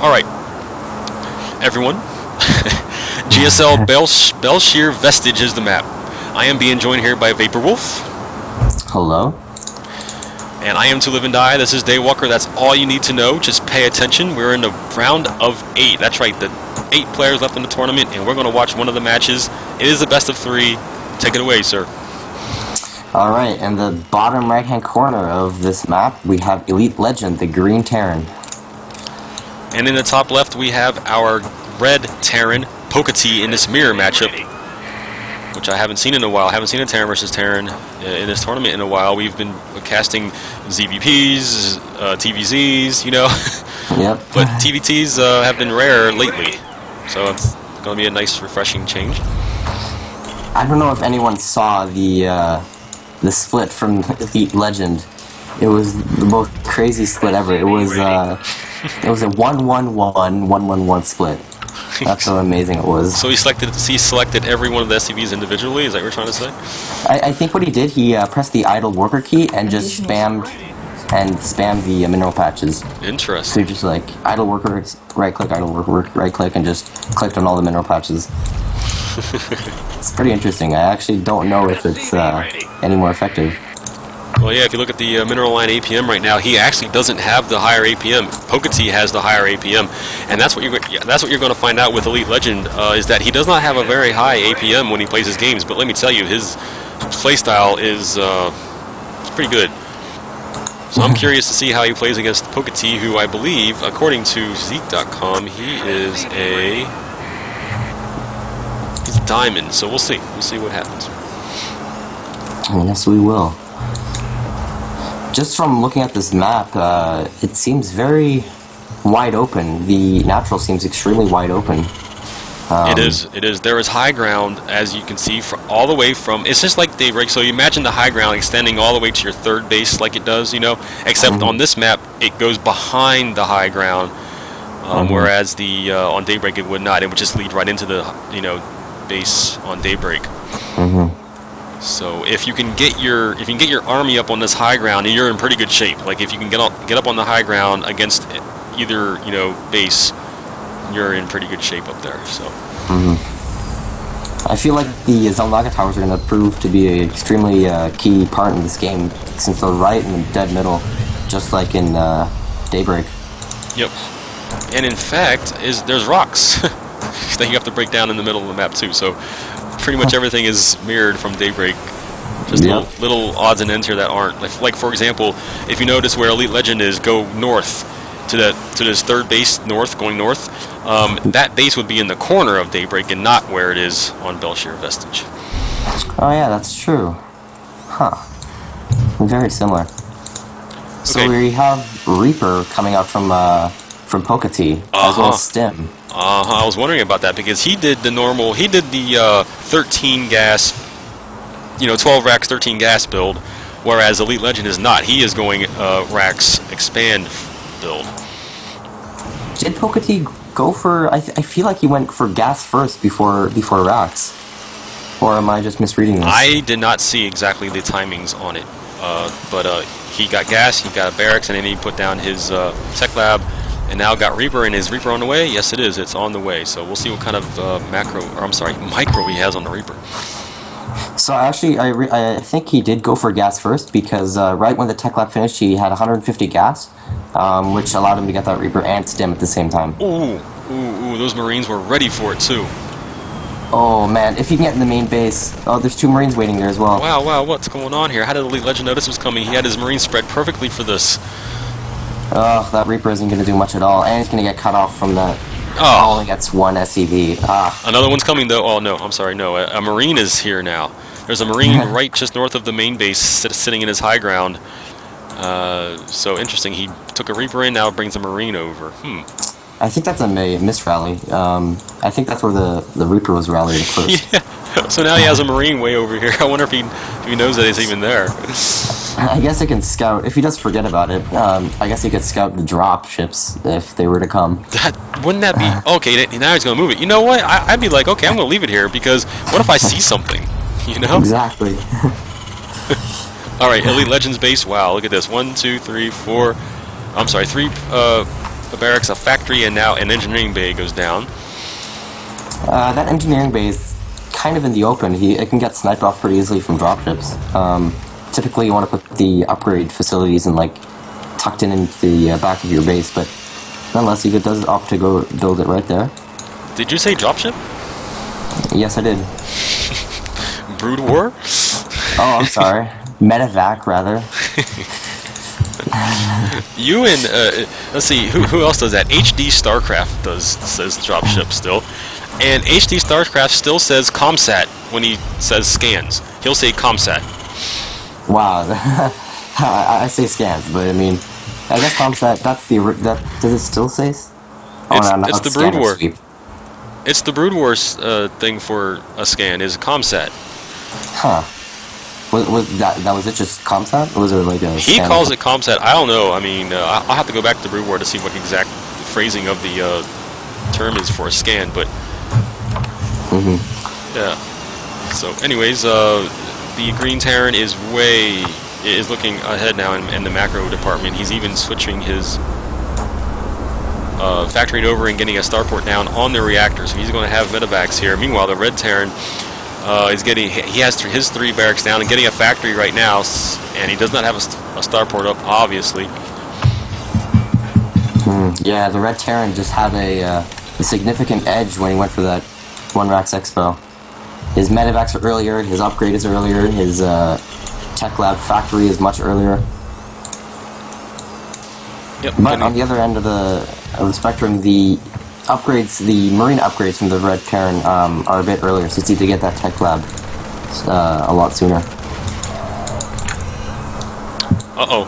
Alright, everyone. GSL Bel'Shir Vestige is the map. I am being joined here by Vaporwolf. Hello. And I am toliveanddie. This is Daywalker. That's all you need to know. Just pay attention. We're in the round of 8. That's right, the 8 players left in the tournament, and we're going to watch one of the matches. It is the best of 3. Take it away, sir. Alright, in the bottom right-hand corner of this map, we have eLiteLegend, the green Terran. And in the top left, we have our red Terran, Pokkatea, in this mirror matchup, which I haven't seen in a while. I haven't seen a Terran versus Terran in this tournament in a while. We've been casting ZVPs, TVZs, you know. Yep. But TVTs have been rare lately, so it's going to be a nice, refreshing change. I don't know if anyone saw the split from eLiteLegend. It was the most crazy split ever. It was a 1-1-1-1-1-1 split. That's how amazing it was. So he selected every one of the SCVs individually? Is that what you're trying to say? I think what he did, he pressed the idle worker key and just spammed the mineral patches. Interesting. So he just like idle worker, right click, idle worker, right click, and just clicked on all the mineral patches. It's pretty interesting. I actually don't know if it's any more effective. Well, yeah, if you look at the mineral line APM right now, he actually doesn't have the higher APM. Pokkatea has the higher APM, and that's what you're going to find out with eLiteLegend, is that he does not have a very high APM when he plays his games. But let me tell you, his playstyle is pretty good. So I'm curious to see how he plays against Pokkatea, who I believe, according to Zeke.com, he's a diamond. So we'll see. We'll see what happens. Yes, we will. Just from looking at this map, it seems very wide open. The natural seems extremely wide open. It is. There is high ground, as you can see, all the way from... It's just like Daybreak, so you imagine the high ground extending all the way to your third base like it does, you know? Except on this map, it goes behind the high ground, whereas on Daybreak it would not. It would just lead right into the, base on Daybreak. So if you can get your army up on this high ground, you're in pretty good shape. Like if you can get up on the high ground against either base, you're in pretty good shape up there. So. I feel like the Zelnaga towers are going to prove to be an extremely key part in this game, since they're right in the dead middle, just like in Daybreak. Yep. And in fact, there's rocks that you have to break down in the middle of the map too. So. Pretty much everything is mirrored from Daybreak. Just little odds and ends here that aren't. Like for example, if you notice where eLiteLegend is, go north to this third base north, going north. That base would be in the corner of Daybreak and not where it is on Bel'Shir Vestige. Oh yeah, that's true. Huh. Very similar. So we have Reaper coming out from Pokkatea, as well as Stim. I was wondering about that because he did the 13 gas, 12 racks, 13 gas build, whereas eLiteLegend is not. He is going racks expand build. Did Pokkatea go for? I feel like he went for gas first before racks, or am I just misreading this? I did not see exactly the timings on it, but he got gas, he got a barracks, and then he put down his tech lab. And now got Reaper, and is Reaper on the way? Yes, it is. It's on the way. So we'll see what kind of micro he has on the Reaper. So actually, I think he did go for gas first because right when the tech lab finished, he had 150 gas, which allowed him to get that Reaper and Stim at the same time. Ooh! Those Marines were ready for it too. Oh man, if you can get in the main base, there's 2 Marines waiting there as well. Wow! What's going on here? How did eLiteLegend notice it was coming? He had his Marines spread perfectly for this. Oh, that Reaper isn't going to do much at all, and it's going to get cut off from that. Oh. Only gets 1 SCV. Another one's coming, though. Oh, no, I'm sorry, no. A Marine is here now. There's a Marine right just north of the main base sitting in his high ground. So interesting. He took a Reaper in, now brings a Marine over. I think that's a misrally. I think that's where the Reaper was rallied at first. Yeah. So now he has a Marine way over here. I wonder if he knows that he's even there. I guess he can scout. If he does forget about it, I guess he could scout the drop ships if they were to come. Wouldn't that be... Okay, now he's going to move it. You know what? I'd be like, okay, I'm going to leave it here because what if I see something? Exactly. All right, eLiteLegend's base. Wow, look at this. 1, 2, 3, 4... I'm sorry, 3... barracks, a factory, and now an engineering bay goes down. That engineering bay is kind of in the open. It can get sniped off pretty easily from dropships. Typically, you want to put the upgrade facilities in like tucked into the back of your base, but nonetheless, he does opt to go build it right there. Did you say dropship? Yes, I did. Brood War? Oh, I'm sorry. Medevac, rather. You and let's see, who else does that? HD Starcraft says dropship still, and HD Starcraft still says ComSat when he says scans. He'll say ComSat. Wow, I say scans, but I mean, I guess ComSat. Does it still say? It's the Brood War. It's the Brood Wars thing for a scan is ComSat. Huh. Was it just ComSat? Or was there like a He calls it ComSat. I don't know. I mean, I'll have to go back to Brood War to see what exact phrasing of the term is for a scan, but yeah. So anyways, the Green Terran is looking ahead now in the macro department. He's even switching his factoring over and getting a starport down on the reactor, so he's going to have medevacs here. Meanwhile, the Red Terran he has his 3 barracks down and getting a factory right now, and he does not have a starport up, obviously. Yeah, the Red Terran just had a significant edge when he went for that 1-Rax Expo. His medevacs are earlier, his upgrade is earlier, his tech lab factory is much earlier. Yep, but on the other end of the spectrum, the marine upgrades from the Red Terran are a bit earlier, so it's easy to get that tech lab a lot sooner. Uh-oh.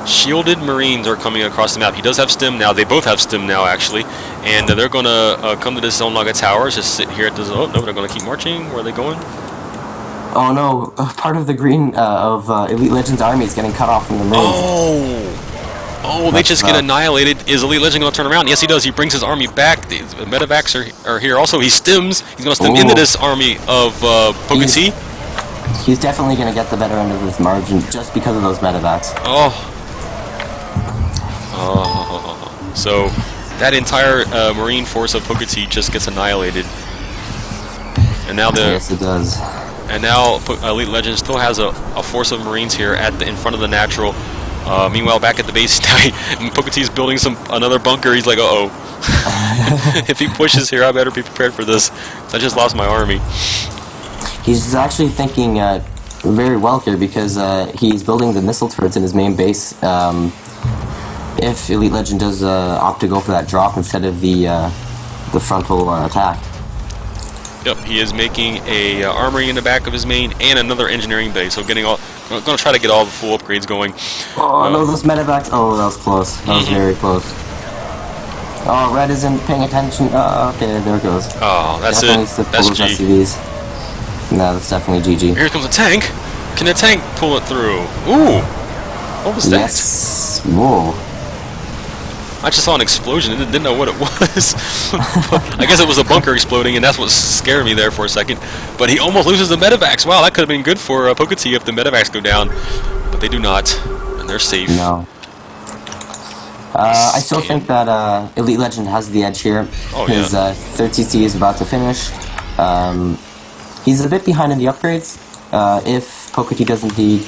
Shielded Marines are coming across the map. He does have stim now. They both have stim now, actually. And they're going to come to this Zonlaga Towers, just sit here at the... Oh, no, they're going to keep marching. Where are they going? Oh, no. Part of the green of eLiteLegend's army is getting cut off from the Marines. Oh, they just get annihilated. Is eLiteLegend going to turn around? Yes, he does. He brings his army back. The medevacs are here. Also, he stims. He's going to stim into this army of Pokkatea. He's definitely going to get the better end of this margin just because of those medevacs. So that entire Marine force of Pokkatea just gets annihilated. And now yes, it does. And now eLiteLegend still has a force of Marines here in front of the natural. Meanwhile, back at the base, Pokkatea's building another bunker. He's like, uh-oh. If he pushes here, I better be prepared for this. I just lost my army. He's actually thinking very well here because he's building the missile turrets in his main base. If eLiteLegend does opt to go for that drop instead of the frontal attack. Yep, he is making a armory in the back of his main and another engineering base. So going to try to get all the full upgrades going. Oh no, those medevacs! Oh, that was close. That was very close. Oh, Red isn't paying attention. Okay, there it goes. Oh, that's definitely it. That's G. SCVs. No, that's definitely GG. Here comes a tank. Can the tank pull it through? Ooh, what was that? Yes. Whoa. I just saw an explosion and didn't know what it was. I guess it was a bunker exploding, and that's what scared me there for a second. But he almost loses the medevacs. Wow, that could have been good for Pokkatea if the medevacs go down. But they do not, and they're safe. No. I still think that eLiteLegend has the edge here. Oh, his third CC is about to finish. He's a bit behind in the upgrades. If Pokkatea does indeed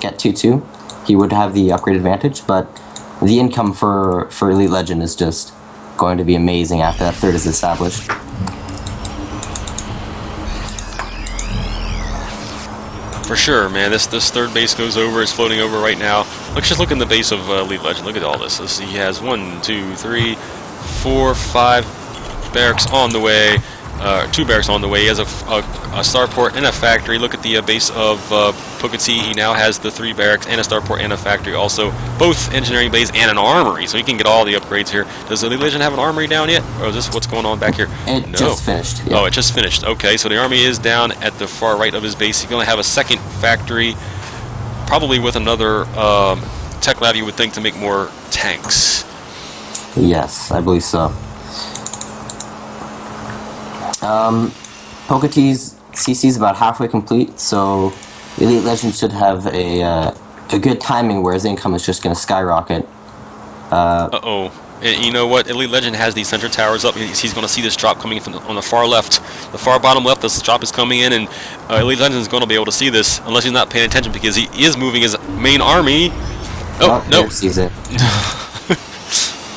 get 2-2, he would have the upgrade advantage, but the income for eLiteLegend is just going to be amazing after that third is established. For sure, man. This third base goes over. It's floating over right now. Let's just look in the base of eLiteLegend. Look at all this. Let's see. He has 1, 2, 3, 4, 5 barracks on the way. 2 barracks on the way. He has a starport and a factory. Look at the base of Pokkatea. He now has the 3 barracks and a starport and a factory. Also, both engineering bays and an armory. So he can get all the upgrades here. Does eLiteLegend have an armory down yet? Or is this what's going on back here? It just finished. Yeah. Oh, it just finished. Okay, so the army is down at the far right of his base. He's going to have a second factory, probably with another tech lab, you would think, to make more tanks. Yes, I believe so. Pokkatea's CC is about halfway complete, so eLiteLegend should have a good timing where his income is just going to skyrocket. Uh-oh. And you know what? Elite Legend has these center towers up. He's going to see this drop coming from on the far left. The far bottom left, this drop is coming in, and Elite Legend is going to be able to see this, unless he's not paying attention, because he is moving his main army. Oh, no. There sees it.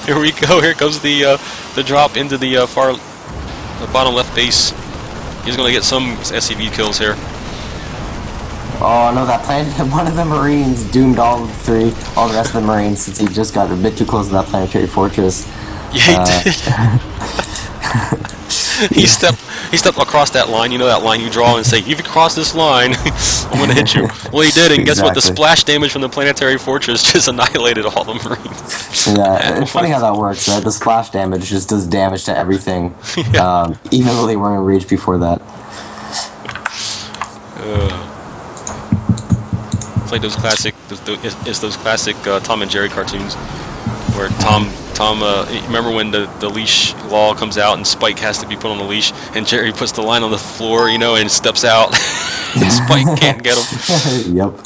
Here we go. Here comes the drop into the the bottom left base. He's going to get some SCV kills here. Oh no, that one of the Marines doomed all the rest of the Marines, since he just got a bit too close to that planetary fortress. Yeah, he did. He stepped across that line. You know that line you draw and say, if you cross this line, I'm going to hit you. Well, he did, and guess what? The splash damage from the planetary fortress just annihilated all the Marines. Yeah, it's funny how that works, right? The splash damage just does damage to everything, yeah. Even though they weren't in reach before that. It's like those classic, those classic Tom and Jerry cartoons, where Tom, remember when the leash law comes out and Spike has to be put on the leash, and Jerry puts the line on the floor, you know, and steps out. Spike can't get him. Yep,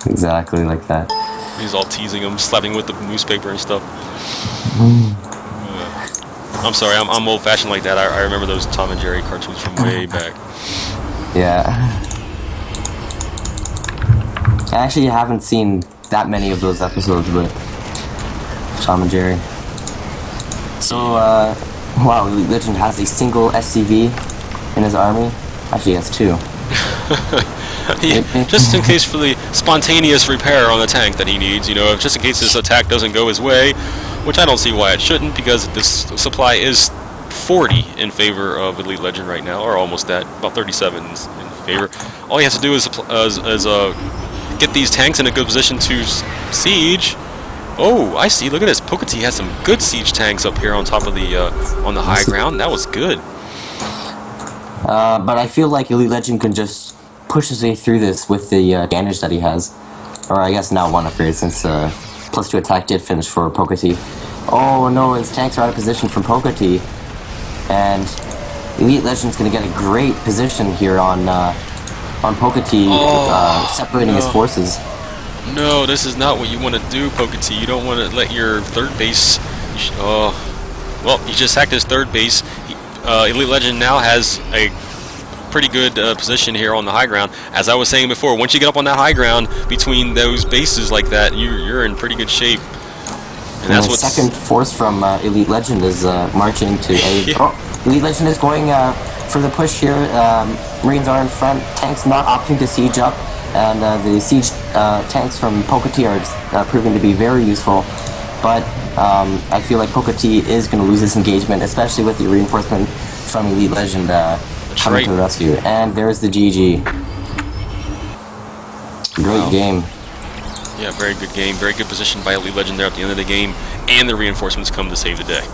exactly like that. He's all teasing him, slapping with the newspaper and stuff. I'm sorry, I'm old-fashioned like that. I remember those Tom and Jerry cartoons from way back. Yeah. I actually haven't seen that many of those episodes, but Tom and Jerry. So, wow, Elite Legend has a single SCV in his army. Actually, he has two. Just in case for the spontaneous repair on the tank that he needs, you know, just in case this attack doesn't go his way, which I don't see why it shouldn't, because this supply is 40 in favor of Elite Legend right now, or almost that, about 37 in favor. All he has to do is get these tanks in a good position to siege. Oh, I see. Look at this. Pokkatea has some good siege tanks up here on top of the on the high ground. That was good. But I feel like Elite Legend can just push his way through this with the advantage that he has, or I guess now one upgrade, since +2 attack did finish for Pokkatea. Oh no, his tanks are out of position from Pokkatea, and Elite Legend's going to get a great position here on Pokkatea, separating his forces. No, this is not what you want to do, Pokkatea. You don't want to let your third base... well, he just hacked his third base. Elite Legend now has a pretty good position here on the high ground. As I was saying before, once you get up on that high ground, between those bases like that, you're in pretty good shape. And that's the second force from Elite Legend is marching to aid. Yeah. Oh, Elite Legend is going for the push here. Marines are in front. Tanks not opting to siege up, and the siege tanks from Pokkatea are proving to be very useful. But I feel like Pokkatea is going to lose this engagement, especially with the reinforcement from Elite Legend coming to the rescue. And there's the GG. Great game. Yeah, very good game. Very good position by Elite Legend there at the end of the game, and the reinforcements come to save the day.